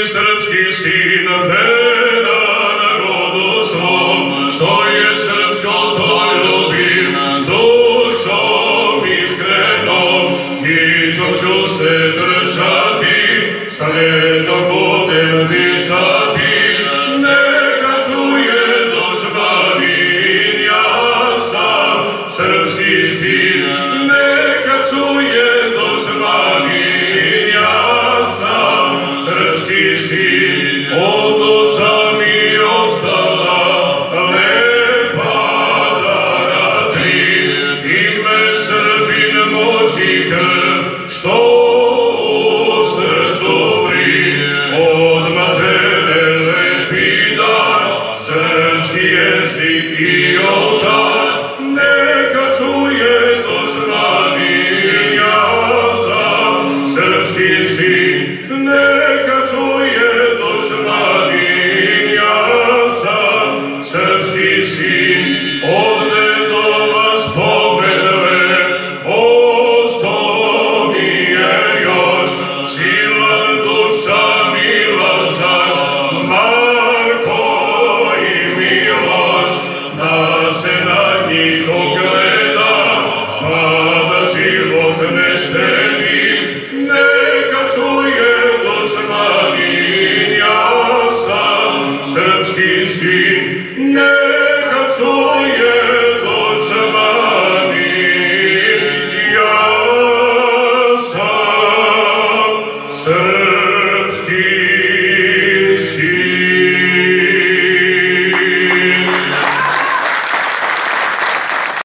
srpski, srpski sin, vera narodu svom, što je srpsko to ljubim, dušom iskrenom, i to ću se držati, sve dok budem disati, neka čuje dušmanin, ja sam srpski sin, neka čuje dušmanin, ja sam srpski sin, od oca mi ostala lepa dara tri, ime Srbin moći krv, što u srcu vri, od matere lepi dar, srpski jezik i oltar, neka čuje dušmanin, ja sam srpski sin, neka čuje dušmanin, ja sam srpski sin, od dedova spomenove, osto mi je još silan duša Milazar, Marko i Miloš, da se na njih ogleda, pa da život ne štedi, neka čuje dušmanin, ja sam srpski sin, neka čuje